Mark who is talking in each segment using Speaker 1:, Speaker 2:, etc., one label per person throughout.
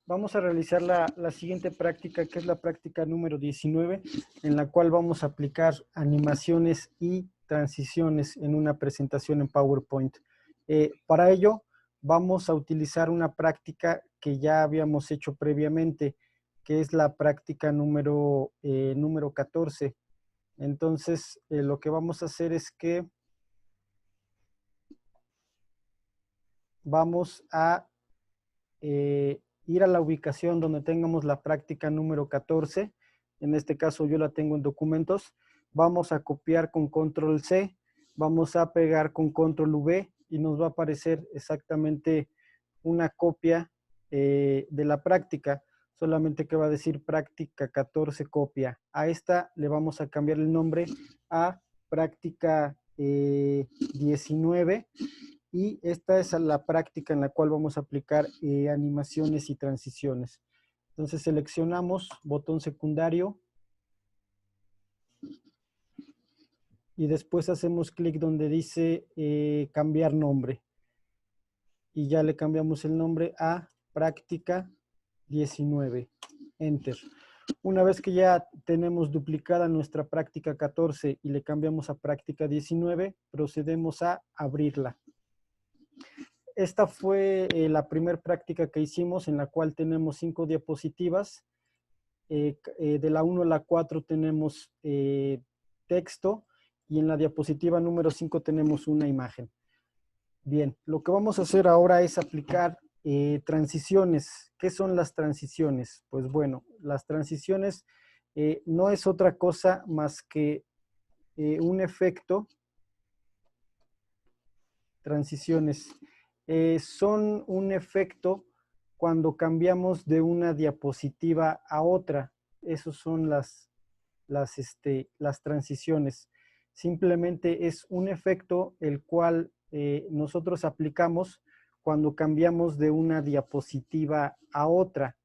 Speaker 1: vamos a realizar la siguiente práctica, que es la práctica número 19, en la cual vamos a aplicar animaciones y transiciones en una presentación en PowerPoint. Para ello, vamos a utilizar una práctica que ya habíamos hecho previamente, que es la práctica número 14. Entonces, lo que vamos a hacer es que vamos a ir a la ubicación donde tengamos la práctica número 14. En este caso yo la tengo en documentos. Vamos a copiar con control C, vamos a pegar con control V y nos va a aparecer exactamente una copia de la práctica, solamente que va a decir práctica 14 copia. A esta le vamos a cambiar el nombre a práctica 19. Y esta es la práctica en la cual vamos a aplicar animaciones y transiciones. Entonces seleccionamos botón secundario y después hacemos clic donde dice cambiar nombre. Y ya le cambiamos el nombre a práctica 19. Enter. Una vez que ya tenemos duplicada nuestra práctica 14 y le cambiamos a práctica 19, procedemos a abrirla. Esta fue la primera práctica que hicimos, en la cual tenemos 5 diapositivas. De la 1 a la 4 tenemos texto y en la diapositiva número 5 tenemos una imagen. Bien, lo que vamos a hacer ahora es aplicar transiciones. ¿Qué son las transiciones? Pues bueno, las transiciones no es otra cosa más que un efecto. Transiciones son un efecto cuando cambiamos de una diapositiva a otra. Esas son las transiciones. Simplemente es un efecto el cual nosotros aplicamos cuando cambiamos de una diapositiva a otra.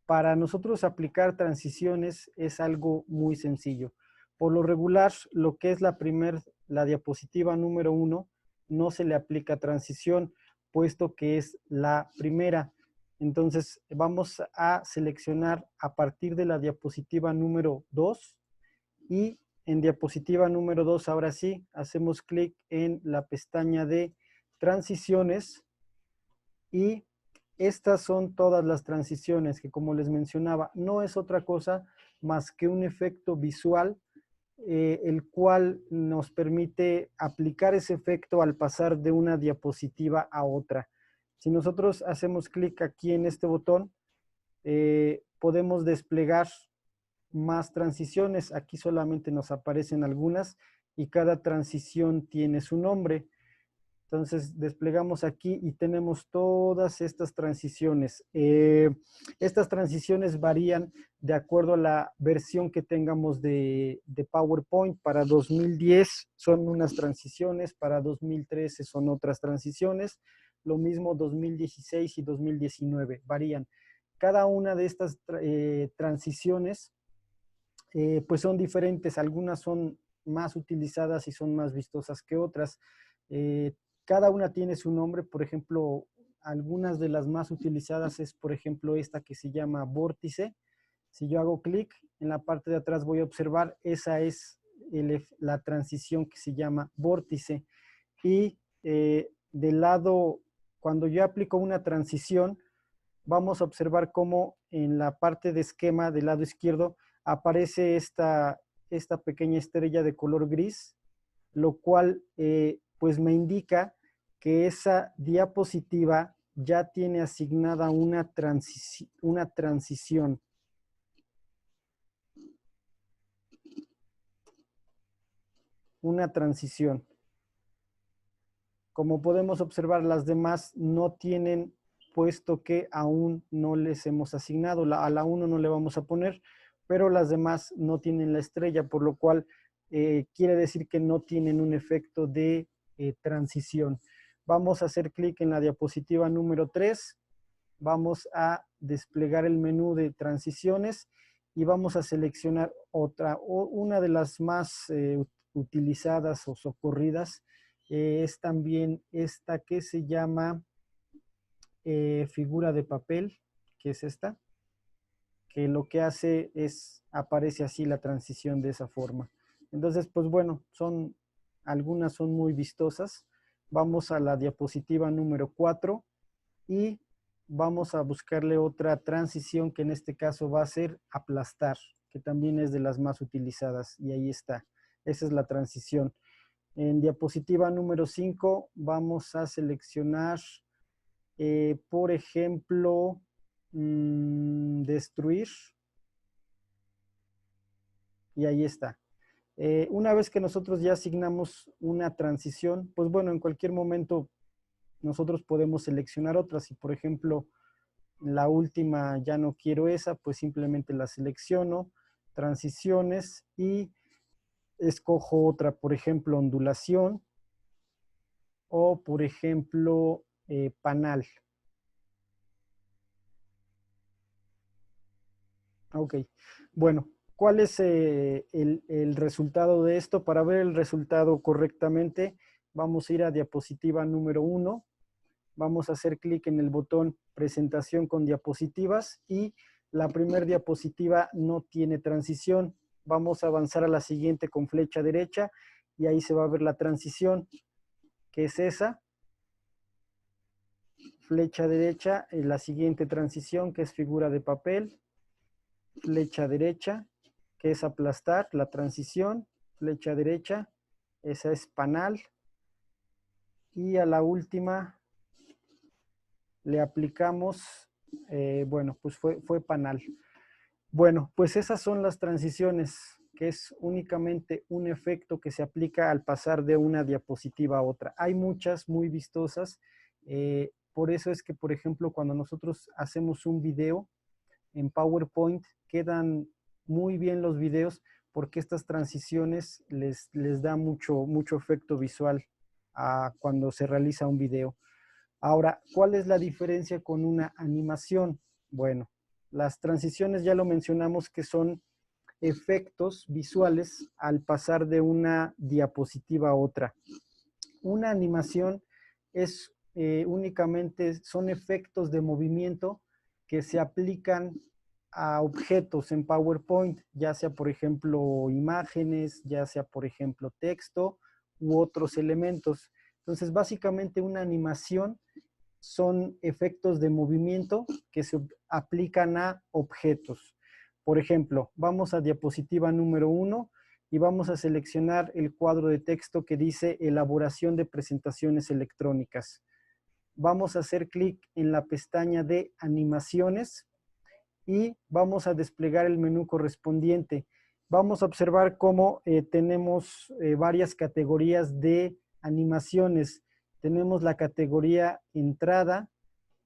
Speaker 1: Para nosotros aplicar transiciones es algo muy sencillo. Por lo regular, lo que es la diapositiva número 1, no se le aplica transición, puesto que es la primera. Entonces, vamos a seleccionar a partir de la diapositiva número 2 y en diapositiva número 2, ahora sí, hacemos clic en la pestaña de transiciones y estas son todas las transiciones que, como les mencionaba, no es otra cosa más que un efecto visual, el cual nos permite aplicar ese efecto al pasar de una diapositiva a otra. Si nosotros hacemos clic aquí en este botón, podemos desplegar más transiciones. Aquí solamente nos aparecen algunas y cada transición tiene su nombre. Entonces desplegamos aquí y tenemos todas estas transiciones. Estas transiciones varían de acuerdo a la versión que tengamos de PowerPoint. Para 2010 son unas transiciones, para 2013 son otras transiciones. Lo mismo 2016 y 2019, varían. Cada una de estas transiciones pues son diferentes. Algunas son más utilizadas y son más vistosas que otras. Cada una tiene su nombre. Por ejemplo, algunas de las más utilizadas es, por ejemplo, esta que se llama vórtice. Si yo hago clic, en la parte de atrás voy a observar, esa es la transición que se llama vórtice. Y del lado, cuando yo aplico una transición, vamos a observar cómo en la parte de esquema del lado izquierdo aparece esta pequeña estrella de color gris, lo cual pues me indica que esa diapositiva ya tiene asignada una transición. Una transición. Como podemos observar, las demás no tienen, puesto que aún no les hemos asignado. A la 1 no le vamos a poner, pero las demás no tienen la estrella, por lo cual quiere decir que no tienen un efecto de transición. Vamos a hacer clic en la diapositiva número 3. Vamos a desplegar el menú de transiciones y vamos a seleccionar una de las más utilizadas o socorridas. Es también esta que se llama figura de papel, que es esta, que lo que hace es, aparece así la transición de esa forma. Entonces, pues bueno, algunas son muy vistosas. Vamos a la diapositiva número 4 y vamos a buscarle otra transición que en este caso va a ser aplastar, que también es de las más utilizadas. Y ahí está. Esa es la transición. En diapositiva número 5 vamos a seleccionar, por ejemplo, destruir. Y ahí está. Una vez que nosotros ya asignamos una transición, pues bueno, en cualquier momento nosotros podemos seleccionar otra. Si por ejemplo la última ya no quiero esa, pues simplemente la selecciono, transiciones y escojo otra, por ejemplo ondulación o por ejemplo panal. Ok, bueno, ¿cuál es el resultado de esto? Para ver el resultado correctamente, vamos a ir a diapositiva número 1. Vamos a hacer clic en el botón presentación con diapositivas y la primera diapositiva no tiene transición. Vamos a avanzar a la siguiente con flecha derecha y ahí se va a ver la transición, que es esa. Flecha derecha, la siguiente transición, que es figura de papel. Flecha derecha, que es aplastar, la transición. Flecha derecha, esa es panal. Y a la última le aplicamos, bueno, pues fue panal. Bueno, pues esas son las transiciones, que es únicamente un efecto que se aplica al pasar de una diapositiva a otra. Hay muchas muy vistosas, por eso es que, por ejemplo, cuando nosotros hacemos un video en PowerPoint, quedan muy bien los videos porque estas transiciones les da mucho efecto visual a cuando se realiza un video. Ahora, ¿cuál es la diferencia con una animación? Bueno, las transiciones ya lo mencionamos que son efectos visuales al pasar de una diapositiva a otra. Una animación es únicamente, son efectos de movimiento que se aplican a objetos en PowerPoint, ya sea por ejemplo imágenes, ya sea por ejemplo texto u otros elementos. Entonces básicamente una animación son efectos de movimiento que se aplican a objetos. Por ejemplo, vamos a diapositiva número 1 y vamos a seleccionar el cuadro de texto que dice elaboración de presentaciones electrónicas. Vamos a hacer clic en la pestaña de animaciones y vamos a desplegar el menú correspondiente. Vamos a observar cómo tenemos varias categorías de animaciones. Tenemos la categoría entrada,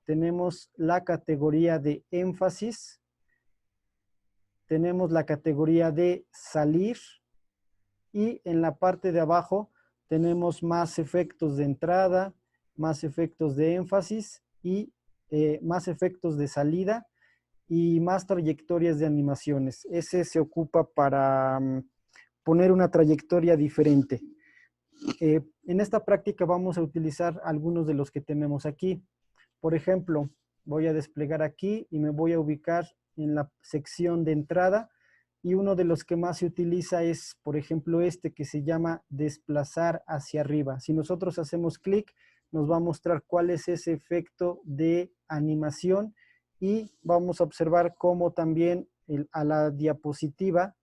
Speaker 1: tenemos la categoría de énfasis, tenemos la categoría de salir y en la parte de abajo tenemos más efectos de entrada, más efectos de énfasis y más efectos de salida y más trayectorias de animaciones. Ese se ocupa para poner una trayectoria diferente. En esta práctica vamos a utilizar algunos de los que tenemos aquí. Por ejemplo, voy a desplegar aquí y me voy a ubicar en la sección de entrada y uno de los que más se utiliza es, por ejemplo, este que se llama desplazar hacia arriba. Si nosotros hacemos clic, nos va a mostrar cuál es ese efecto de animación y vamos a observar cómo también a la diapositiva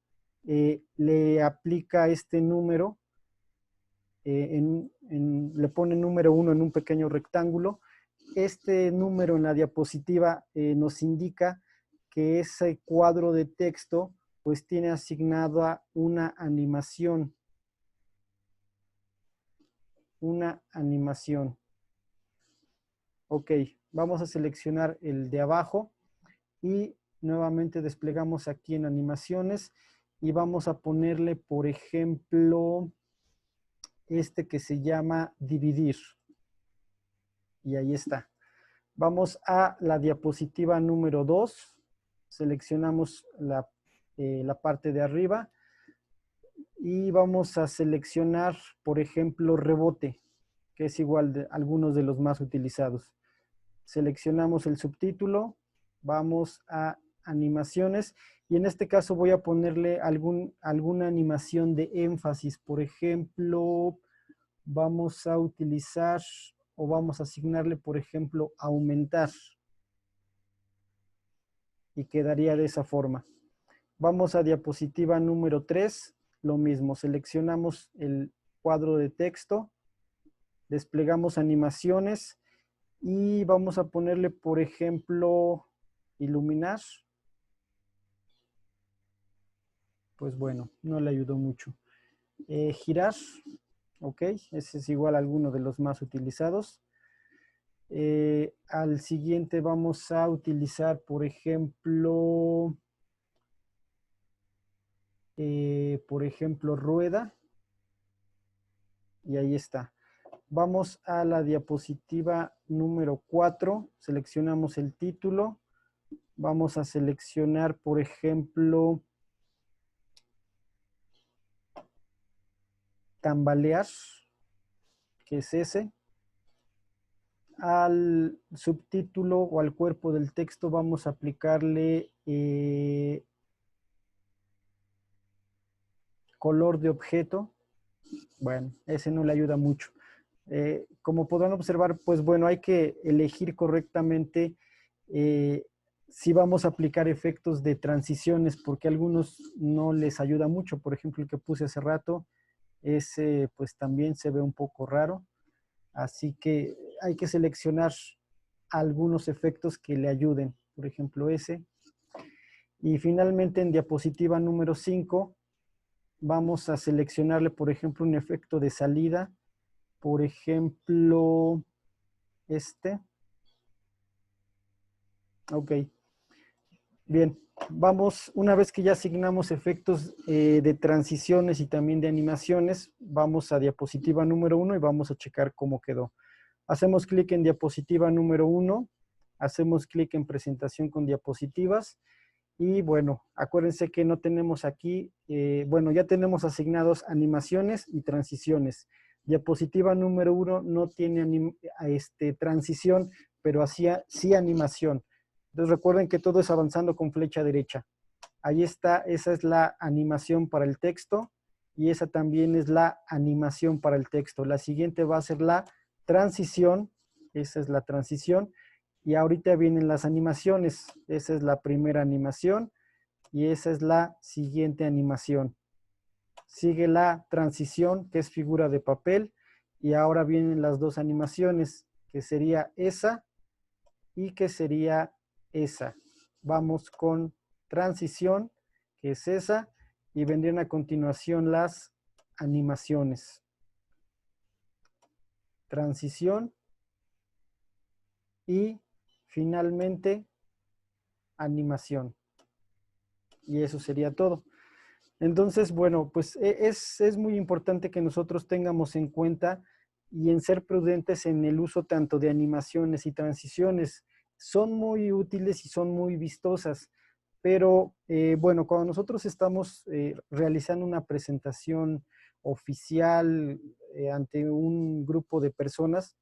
Speaker 1: le aplica este número, le pone número 1 en un pequeño rectángulo. Este número en la diapositiva nos indica que ese cuadro de texto pues tiene asignada una animación. Una animación. Ok, vamos a seleccionar el de abajo y nuevamente desplegamos aquí en animaciones y vamos a ponerle, por ejemplo, este que se llama dividir. Y ahí está. Vamos a la diapositiva número 2. Seleccionamos la parte de arriba y vamos a seleccionar, por ejemplo, rebote, que es igual de algunos de los más utilizados. Seleccionamos el subtítulo vamos a animaciones y en este caso voy a ponerle alguna animación de énfasis. Por ejemplo, vamos a utilizar o vamos a asignarle, por ejemplo, aumentar. Y quedaría de esa forma. Vamos a diapositiva número 3. Lo mismo, seleccionamos el cuadro de texto, desplegamos animaciones y vamos a ponerle, por ejemplo, iluminar. Pues bueno, no le ayudó mucho. Girar, ok, ese es igual a alguno de los más utilizados. Al siguiente vamos a utilizar, por ejemplo, rueda. Y ahí está. Vamos a la diapositiva número 4. Seleccionamos el título. Vamos a seleccionar, por ejemplo, tambalear, que es ese. Al subtítulo o al cuerpo del texto vamos a aplicarle color de objeto. Bueno, ese no le ayuda mucho. Como podrán observar, pues bueno, hay que elegir correctamente si vamos a aplicar efectos de transiciones, porque a algunos no les ayuda mucho. Por ejemplo, el que puse hace rato, ese pues también se ve un poco raro. Así que hay que seleccionar algunos efectos que le ayuden. Por ejemplo, ese. Y finalmente en diapositiva número 5, vamos a seleccionarle, por ejemplo, un efecto de salida. Por ejemplo, este. Ok. Bien, vamos, una vez que ya asignamos efectos de transiciones y también de animaciones, vamos a diapositiva número 1 y vamos a checar cómo quedó. Hacemos clic en diapositiva número 1, hacemos clic en presentación con diapositivas y bueno, acuérdense que no tenemos aquí, bueno, ya tenemos asignados animaciones y transiciones. Diapositiva número 1 no tiene transición, pero sí animación. Entonces recuerden que todo es avanzando con flecha derecha. Ahí está, esa es la animación para el texto y esa también es la animación para el texto. La siguiente va a ser la transición, esa es la transición. Y ahorita vienen las animaciones. Esa es la primera animación y esa es la siguiente animación. Sigue la transición, que es figura de papel. Y ahora vienen las dos animaciones, que sería esa y que sería esa. Vamos con transición, que es esa, y vendrían a continuación las animaciones. Transición y finalmente animación. Y eso sería todo. Entonces, bueno, pues es muy importante que nosotros tengamos en cuenta y en ser prudentes en el uso tanto de animaciones y transiciones. Son muy útiles y son muy vistosas, pero bueno, cuando nosotros estamos realizando una presentación oficial ante un grupo de personas,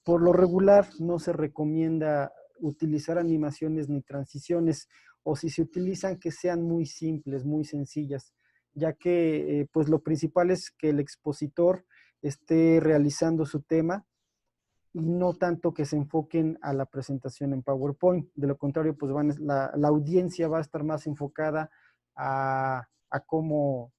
Speaker 1: por lo regular no se recomienda utilizar animaciones ni transiciones, o si se utilizan que sean muy simples, muy sencillas, ya que pues lo principal es que el expositor esté realizando su tema y no tanto que se enfoquen a la presentación en PowerPoint. De lo contrario, pues la audiencia va a estar más enfocada a cómo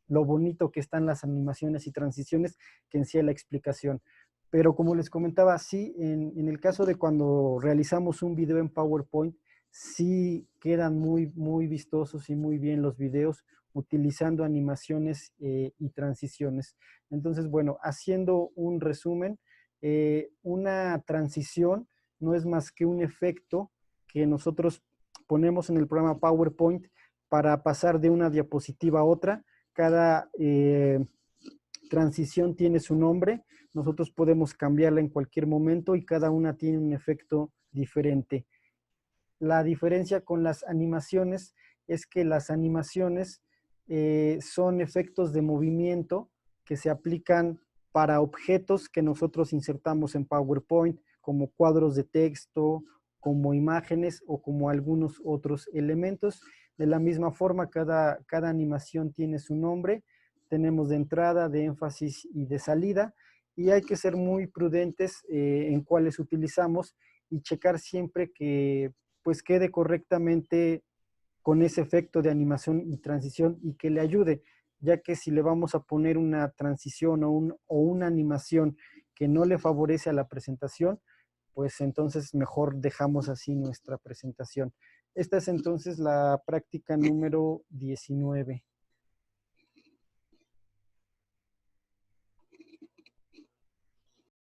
Speaker 1: lo bonito que están las animaciones y transiciones que en sí a la explicación. Pero como les comentaba, sí, en el caso de cuando realizamos un video en PowerPoint, sí quedan muy vistosos y muy bien los videos utilizando animaciones y transiciones. Entonces, bueno, haciendo un resumen, una transición no es más que un efecto que nosotros ponemos en el programa PowerPoint para pasar de una diapositiva a otra. Cada transición tiene su nombre, nosotros podemos cambiarla en cualquier momento y cada una tiene un efecto diferente. La diferencia con las animaciones es que las animaciones son efectos de movimiento que se aplican para objetos que nosotros insertamos en PowerPoint, como cuadros de texto como imágenes o como algunos otros elementos. De la misma forma, cada animación tiene su nombre. Tenemos de entrada, de énfasis y de salida, y hay que ser muy prudentes en cuáles utilizamos y checar siempre que pues quede correctamente con ese efecto de animación y transición y que le ayude, ya que si le vamos a poner una transición o una animación que no le favorece a la presentación, pues entonces mejor dejamos así nuestra presentación. Esta es entonces la práctica número 19.